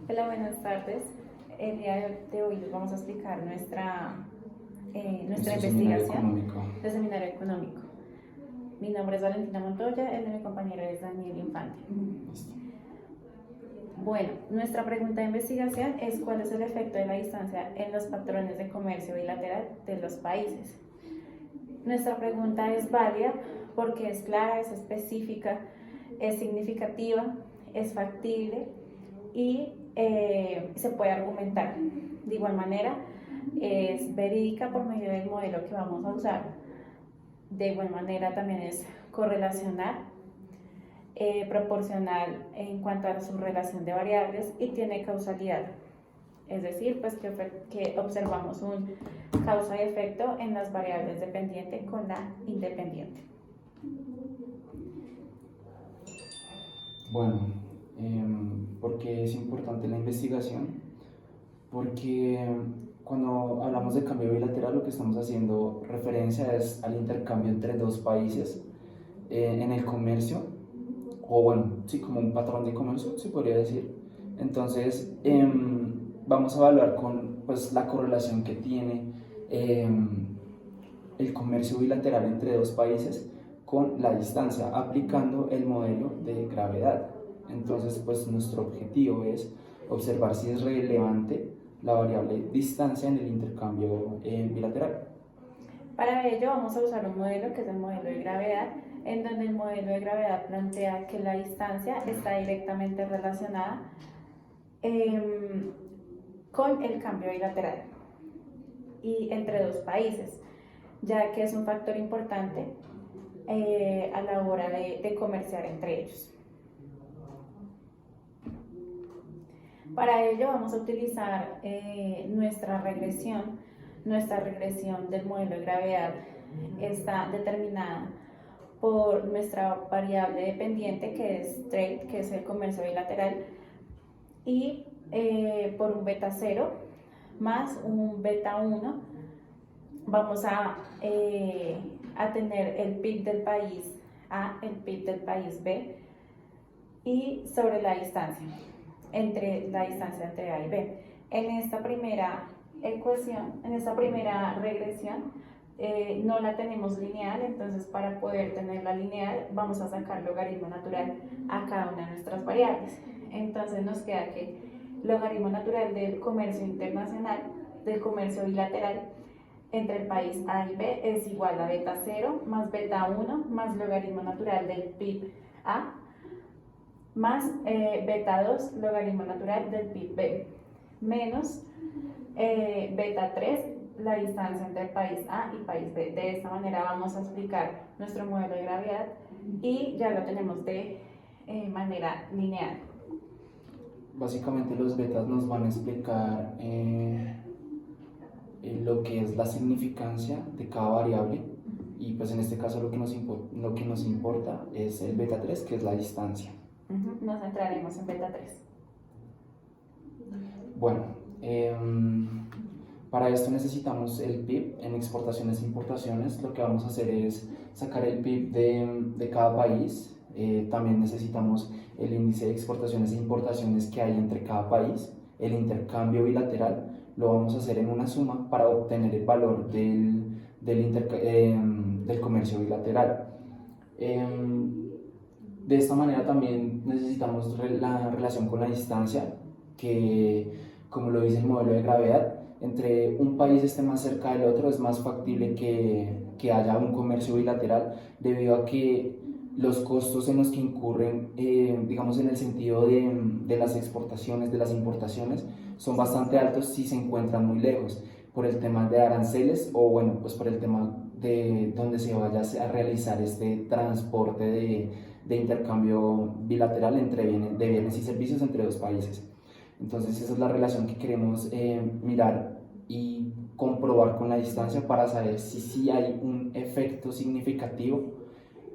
Hola, buenas tardes. El día de hoy les vamos a explicar nuestra Nuestro seminario investigación económico. de seminario económico. Mi nombre es Valentina Montoya, el de mi compañero es Daniel Infante. Listo. Bueno, nuestra pregunta de investigación es ¿cuál es el efecto de la distancia en los patrones de comercio bilateral de los países? Nuestra pregunta es válida porque es clara, es específica, es significativa, es factible y se puede argumentar. De igual manera, es verídica por medio del modelo que vamos a usar. De igual manera, también es correlacional, proporcional en cuanto a su relación de variables y tiene causalidad. Es decir, pues que observamos un causa y efecto en las variables dependiente con la independiente. Bueno, ¿por qué es importante la investigación? Porque cuando hablamos de cambio bilateral lo que estamos haciendo referencia es al intercambio entre dos países en el comercio, o bueno, sí, como un patrón de comercio, se podría decir. Entonces, vamos a evaluar con pues, la correlación que tiene el comercio bilateral entre dos países con la distancia, aplicando el modelo de gravedad. Entonces, pues nuestro objetivo es observar si es relevante la variable distancia en el intercambio bilateral. Para ello vamos a usar un modelo que es el modelo de gravedad, en donde el modelo de gravedad plantea que la distancia está directamente relacionada con el cambio bilateral y entre dos países, ya que es un factor importante a la hora de comerciar entre ellos. Para ello vamos a utilizar nuestra regresión del modelo de gravedad está determinada por nuestra variable dependiente que es trade, que es el comercio bilateral, y por un beta 0 más un beta 1 vamos a tener el PIB del país A, el PIB del país B y sobre la distancia entre A y B. En esta primera ecuación, en esta primera regresión, no la tenemos lineal, entonces para poder tenerla lineal vamos a sacar logaritmo natural a cada una de nuestras variables. Entonces nos queda que logaritmo natural del comercio internacional, del comercio bilateral entre el país A y B es igual a beta 0 más beta 1 más logaritmo natural del PIB A más beta 2 logaritmo natural del PIB B menos beta 3 la distancia entre el país A y país B. De esta manera vamos a explicar nuestro modelo de gravedad y ya lo tenemos de manera lineal. Básicamente los betas nos van a explicar lo que es la significancia de cada variable y pues en este caso lo que nos importa es el beta 3, que es la distancia. Nos centraremos en beta 3. Bueno, para esto necesitamos el PIB en exportaciones e importaciones. Lo que vamos a hacer es sacar el PIB de cada país. También necesitamos el índice de exportaciones e importaciones que hay entre cada país, el intercambio bilateral. Lo vamos a hacer en una suma para obtener el valor del comercio bilateral. De esta manera también necesitamos la relación con la distancia, que como lo dice el modelo de gravedad, entre un país esté más cerca del otro es más factible que haya un comercio bilateral, debido a que los costos en los que incurren, digamos en el sentido de las exportaciones, de las importaciones, son bastante altos si se encuentran muy lejos, por el tema de aranceles o bueno, pues por el tema de donde se vaya a realizar este transporte de intercambio bilateral de bienes y servicios entre dos países. Entonces esa es la relación que queremos mirar y comprobar con la distancia para saber si sí hay un efecto significativo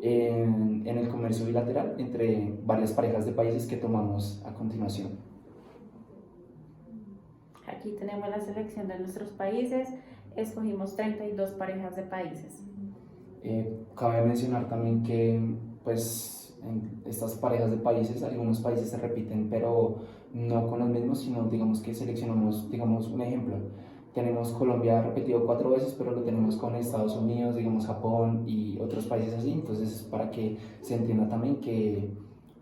en el comercio bilateral entre varias parejas de países que tomamos a continuación. Aquí tenemos la selección de nuestros países, escogimos 32 parejas de países. Cabe mencionar también que pues en estas parejas de países, algunos países se repiten, pero no con los mismos, sino digamos que seleccionamos, digamos, un ejemplo. Tenemos Colombia repetido 4 veces, pero lo tenemos con Estados Unidos, digamos Japón y otros países así, entonces es para que se entienda también que,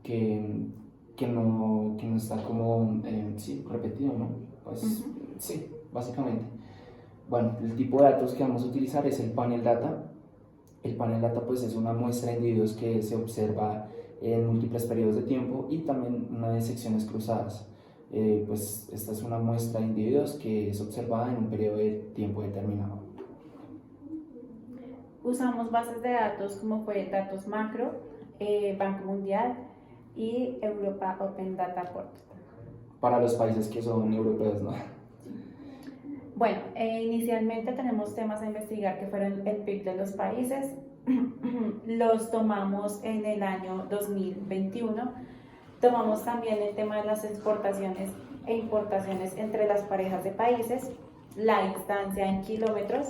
que no está como, sí, repetido, ¿no? Pues sí, básicamente. Bueno, el tipo de datos que vamos a utilizar es el panel data. El panel data pues es una muestra de individuos que se observa en múltiples periodos de tiempo y también una de secciones cruzadas. Pues esta es una muestra de individuos que es observada en un periodo de tiempo determinado. Usamos bases de datos como fue Datos Macro, Banco Mundial y Europa Open Data Portal. Para los países que son europeos, ¿no? Bueno, inicialmente tenemos temas a investigar que fueron el PIB de los países. Los tomamos en el año 2021. Tomamos también el tema de las exportaciones e importaciones entre las parejas de países, la distancia en kilómetros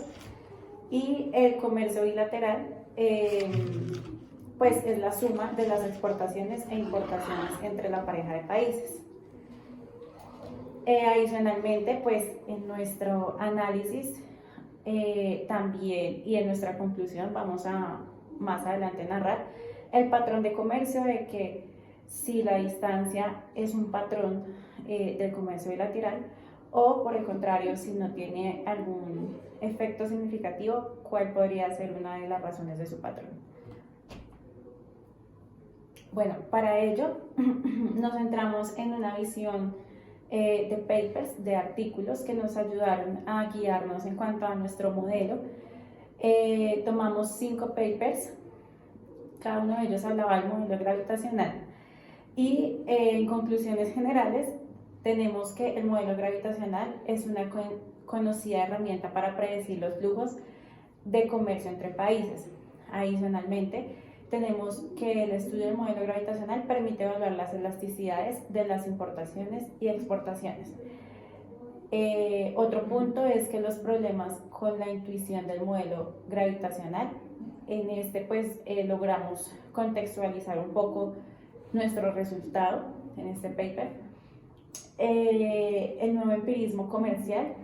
y el comercio bilateral, pues es la suma de las exportaciones e importaciones entre la pareja de países. Adicionalmente, pues en nuestro análisis también y en nuestra conclusión vamos a más adelante narrar el patrón de comercio, de que si la distancia es un patrón del comercio bilateral o por el contrario si no tiene algún efecto significativo, cuál podría ser una de las razones de su patrón. Bueno, para ello nos centramos en una visión de papers, de artículos que nos ayudaron a guiarnos en cuanto a nuestro modelo. Tomamos 5 papers, cada uno de ellos hablaba del modelo gravitacional y en conclusiones generales tenemos que el modelo gravitacional es una conocida herramienta para predecir los flujos de comercio entre países. Adicionalmente, tenemos que el estudio del modelo gravitacional permite evaluar las elasticidades de las importaciones y exportaciones. Otro punto es que los problemas con la intuición del modelo gravitacional, en este pues logramos contextualizar un poco nuestro resultado en este paper. El nuevo empirismo comercial,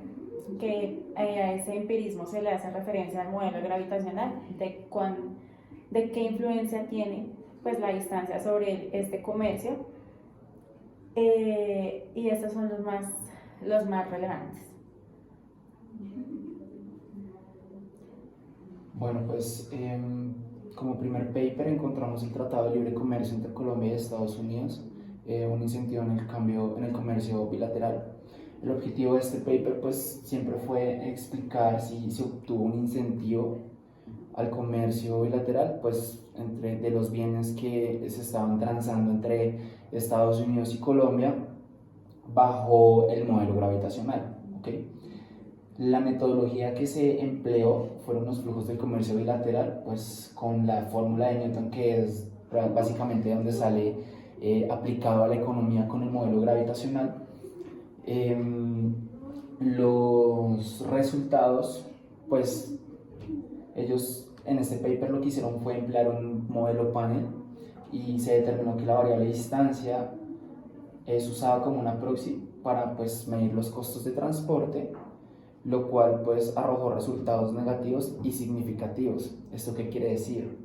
que a ese empirismo se le hace referencia al modelo gravitacional, de qué influencia tiene pues la distancia sobre este comercio, y estos son los más relevantes. Bueno, pues como primer paper encontramos el Tratado de Libre Comercio entre Colombia y Estados Unidos, un incentivo en el comercio bilateral. El objetivo de este paper pues siempre fue explicar si se obtuvo un incentivo al comercio bilateral, pues de los bienes que se estaban transando entre Estados Unidos y Colombia bajo el modelo gravitacional, ¿okay? La metodología que se empleó fueron los flujos del comercio bilateral, pues con la fórmula de Newton, que es básicamente donde sale aplicado a la economía con el modelo gravitacional. Los resultados, pues ellos en este paper lo que hicieron fue emplear un modelo panel y se determinó que la variable distancia es usada como una proxy para pues medir los costos de transporte, lo cual pues arrojó resultados negativos y significativos. ¿Esto qué quiere decir?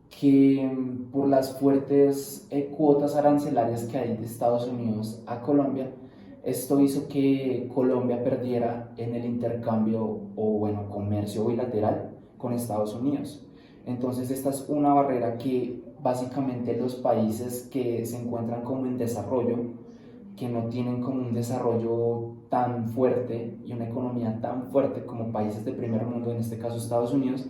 Que por las fuertes cuotas arancelarias que hay de Estados Unidos a Colombia, esto hizo que Colombia perdiera en el intercambio o bueno, comercio bilateral con Estados Unidos. Entonces esta es una barrera que básicamente los países que se encuentran como en desarrollo, que no tienen como un desarrollo tan fuerte y una economía tan fuerte como países del primer mundo, en este caso Estados Unidos,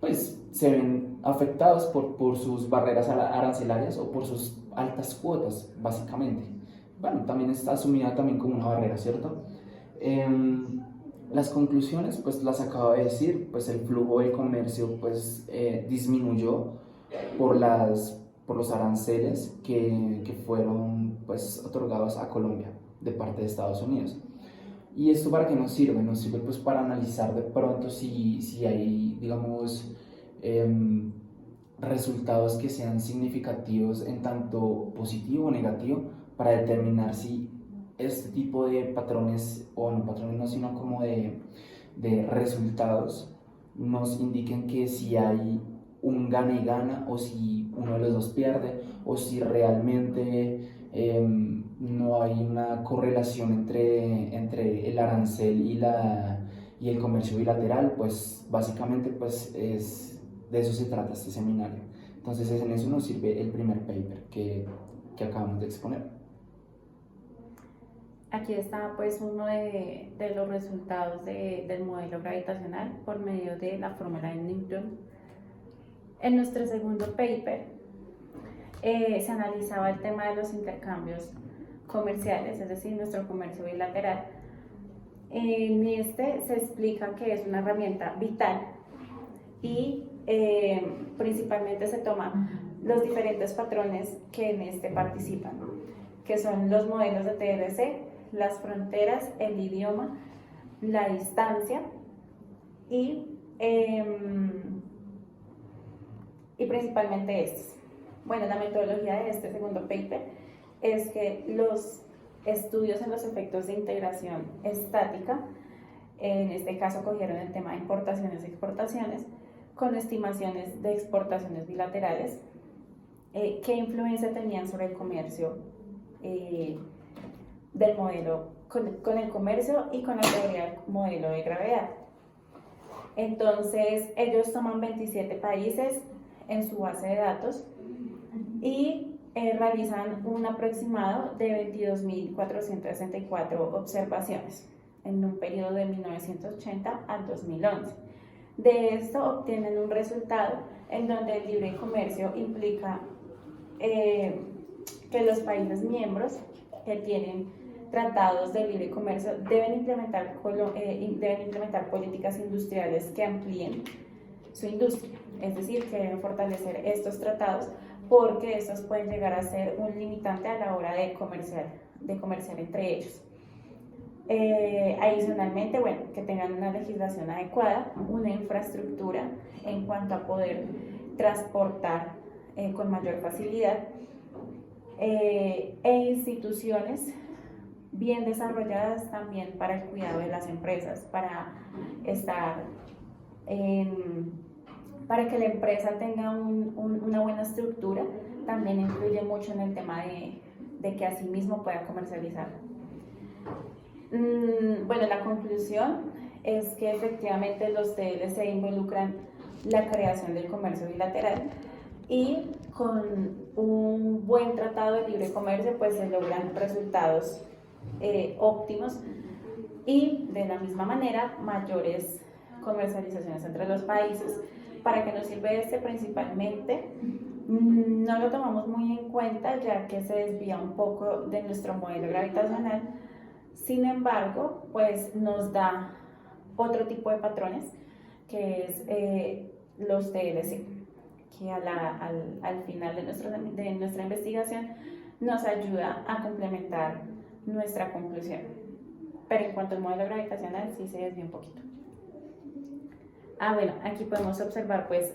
pues se ven afectados por sus barreras arancelarias o por sus altas cuotas, básicamente. Bueno, también está asumida también como una barrera, ¿cierto? Las conclusiones, pues las acabo de decir, pues el flujo de comercio pues disminuyó por los aranceles que fueron pues otorgados a Colombia de parte de Estados Unidos. ¿Y esto para qué nos sirve? Nos sirve pues para analizar de pronto si hay, digamos, resultados que sean significativos en tanto positivo o negativo para determinar si este tipo de patrones, o no patrones no, sino como de resultados nos indiquen que si hay un gana y gana, o si uno de los dos pierde, o si realmente no hay una correlación entre el arancel y el comercio bilateral. Pues básicamente pues de eso se trata este seminario. Entonces en eso nos sirve el primer paper que acabamos de exponer. Aquí está pues uno de los resultados del modelo gravitacional por medio de la fórmula de Newton. En nuestro segundo paper se analizaba el tema de los intercambios comerciales, es decir, nuestro comercio bilateral. En este se explica que es una herramienta vital y principalmente se toman los diferentes patrones que en este participan, que son los modelos de TLC, las fronteras, el idioma, la distancia y principalmente estos. Bueno, la metodología de este segundo paper es que los estudios en los efectos de integración estática, en este caso cogieron el tema de importaciones y exportaciones, con estimaciones de exportaciones bilaterales, qué influencia tenían sobre el comercio del modelo, con el comercio y con la teoría del modelo de gravedad. Entonces, ellos toman 27 países en su base de datos y realizan un aproximado de 22.464 observaciones en un periodo de 1980 al 2011. De esto obtienen un resultado en donde el libre comercio implica que los países miembros que tienen tratados de libre comercio deben implementar políticas industriales que amplíen su industria, es decir, que deben fortalecer estos tratados porque estos pueden llegar a ser un limitante a la hora de comerciar entre ellos. Adicionalmente, bueno, que tengan una legislación adecuada, una infraestructura en cuanto a poder transportar con mayor facilidad e instituciones bien desarrolladas también para el cuidado de las empresas, para que la empresa tenga una buena estructura, también influye mucho en el tema de que asimismo pueda comercializar. Bueno, la conclusión es que efectivamente los TLC involucran la creación del comercio bilateral y con un buen tratado de libre comercio pues se logran resultados óptimos y de la misma manera mayores comercializaciones entre los países. ¿Para qué nos sirve este? Principalmente no lo tomamos muy en cuenta ya que se desvía un poco de nuestro modelo gravitacional. Sin embargo, pues nos da otro tipo de patrones que es los TLC, que al final de nuestra investigación nos ayuda a complementar nuestra conclusión. Pero en cuanto al modelo gravitacional sí se desvía un poquito. Bueno, aquí podemos observar pues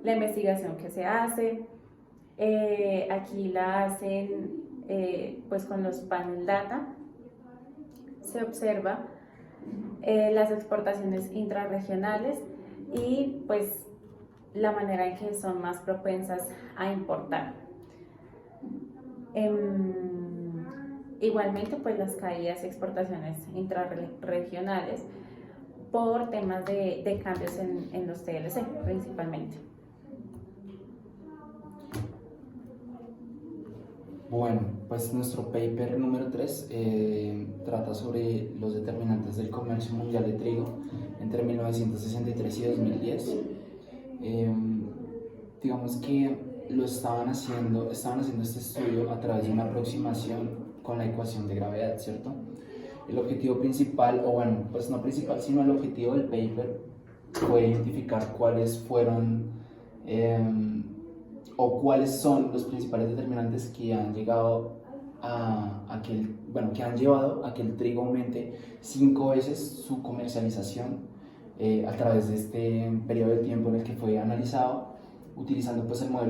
la investigación que se hace. Aquí la hacen pues con los panel data. Se observa las exportaciones intrarregionales y pues la manera en que son más propensas a importar. Igualmente pues las caídas y exportaciones intrarregionales por temas de cambios en los TLC principalmente. Bueno, pues nuestro paper número 3 trata sobre los determinantes del comercio mundial de trigo entre 1963 y 2010. Digamos que estaban haciendo este estudio a través de una aproximación con la ecuación de gravedad, ¿cierto? El objetivo principal, o bueno, pues no principal, sino el objetivo del paper fue identificar cuáles fueron o cuáles son los principales determinantes que han llegado que han llevado a que el trigo aumente 5 veces su comercialización a través de este periodo de tiempo en el que fue analizado, utilizando pues el modelo